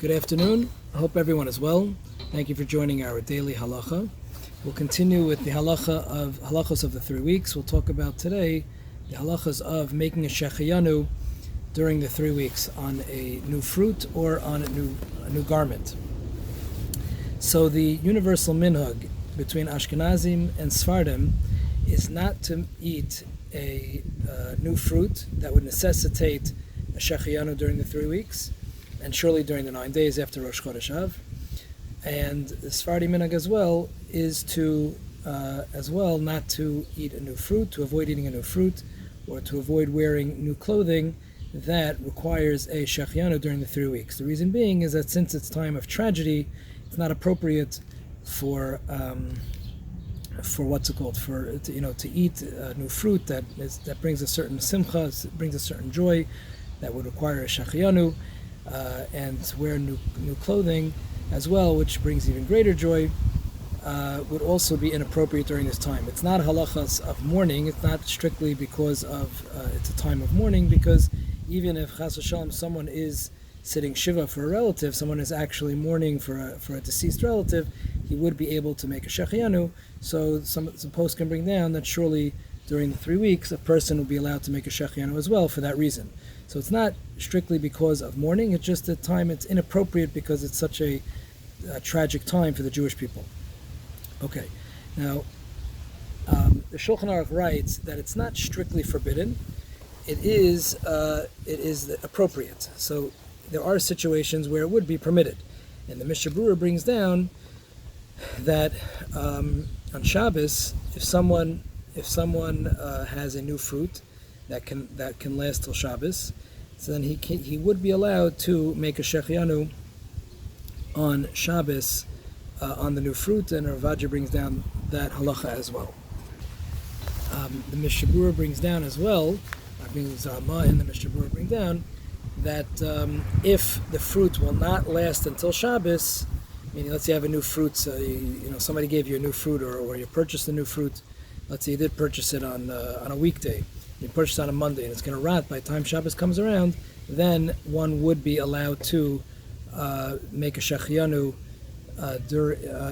Good afternoon. I hope everyone is well. Thank you for joining our daily halacha. We'll continue with the halachos of the 3 weeks. We'll talk about today the halachas of making a Shehechiyanu during the 3 weeks on a new fruit or on a new garment. So the universal minhag between Ashkenazim and Sfardim is not to eat a new fruit that would necessitate a Shehechiyanu during the 3 weeks, and surely during the 9 days after Rosh Chodesh Av. And the Sephardi minhag as well is to, not to eat a new fruit, to avoid eating a new fruit, or to avoid wearing new clothing that requires a Shehechiyanu during the 3 weeks. The reason being is that since it's time of tragedy, it's not appropriate for to eat a new fruit that brings a certain simcha, brings a certain joy, that would require a Shehechiyanu. And to wear new clothing as well, which brings even greater joy, would also be inappropriate during this time. It's not halachas of mourning. It's not strictly because of it's a time of mourning, because even if chas v'shalom someone is sitting shiva for a relative, someone is actually mourning for a deceased relative, he would be able to make a Shehechiyanu. So some posts can bring down that surely during the 3 weeks a person will be allowed to make a Shehechiyanu as well for that reason. So it's not strictly because of mourning, it's just the time it's inappropriate because it's such a tragic time for the Jewish people. Okay, now the Shulchan Aruch writes that it's not strictly forbidden, it is appropriate. So there are situations where it would be permitted. And the Mishnah Berurah brings down that on Shabbos, if someone has a new fruit that can last till Shabbos, so then he would be allowed to make a Shehechiyanu on Shabbos on the new fruit, and Rav Aji brings down that halacha as well. The Mishnah Berurah brings down as well, Zama and the Mishnah Berurah bring down that if the fruit will not last until Shabbos, meaning let's say you have a new fruit, somebody gave you a new fruit, or you purchased a new fruit. Let's say you did purchase it on a weekday. You purchase it on a Monday, and it's going to rot by the time Shabbos comes around. Then one would be allowed to make a Shehechiyanu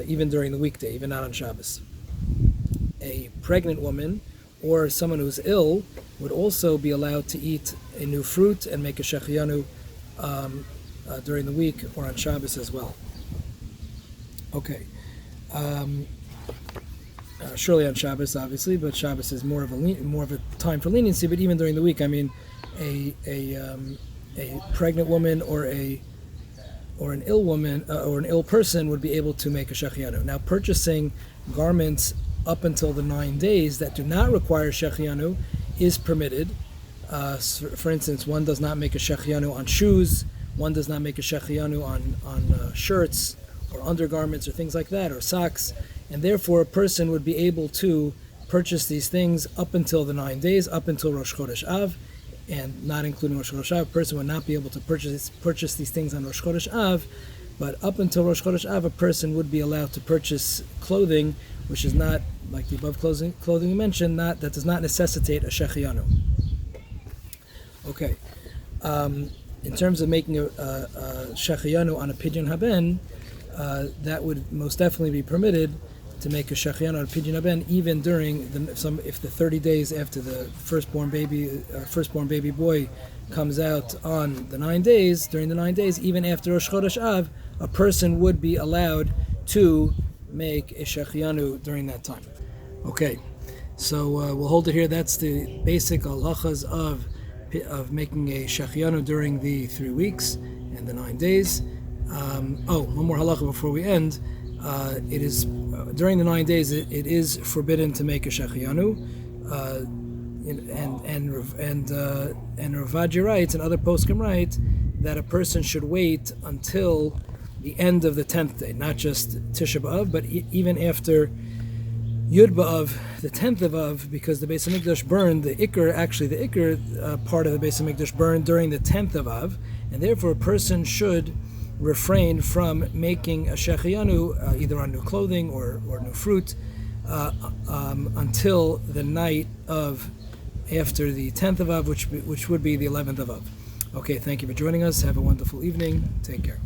even during the weekday, even not on Shabbos. A pregnant woman or someone who's ill would also be allowed to eat a new fruit and make a Shehechiyanu during the week or on Shabbos as well. Okay. Surely on Shabbos, obviously, but Shabbos is more of a time for leniency. But even during the week, I mean, a pregnant woman or an ill woman or an ill person would be able to make a Shehechiyanu. Now, purchasing garments up until the 9 days that do not require Shehechiyanu is permitted. For instance, one does not make a Shehechiyanu on shoes. One does not make a Shehechiyanu on shirts or undergarments or things like that, or socks. And therefore, a person would be able to purchase these things up until the 9 days, up until Rosh Chodesh Av, and not including Rosh Chodesh Av. A person would not be able to purchase these things on Rosh Chodesh Av, but up until Rosh Chodesh Av, a person would be allowed to purchase clothing, which is not, like the above clothing we mentioned, that does not necessitate a Shehechiyanu. Okay. In terms of making a Shehechiyanu on a pidyon haben, that would most definitely be permitted to make a Shehechiyanu on a pidyon haben, even during if the 30 days after the firstborn baby boy comes out on the 9 days, during the 9 days, even after Rosh Chodesh Av, a person would be allowed to make a Shehechiyanu during that time. Okay, so we'll hold it here. That's the basic halachas of making a Shehechiyanu during the 3 weeks and the 9 days. One more halacha before we end. It is during the 9 days. It is forbidden to make a Shehechiyanu, and Rav Aji writes, and other poskim write, that a person should wait until the end of the 10th day, not just Tisha B'Av, but even after Yud B'Av, the 10th of Av, because the Beis Hamikdash burned, the Iker part of the Beis Hamikdash burned during the 10th of Av, and therefore a person should refrain from making a Shehechiyanu either on new clothing or new fruit until the night of after the 10th of Av, which would be the 11th of Av. Okay, thank you for joining us. Have a wonderful evening. Take care.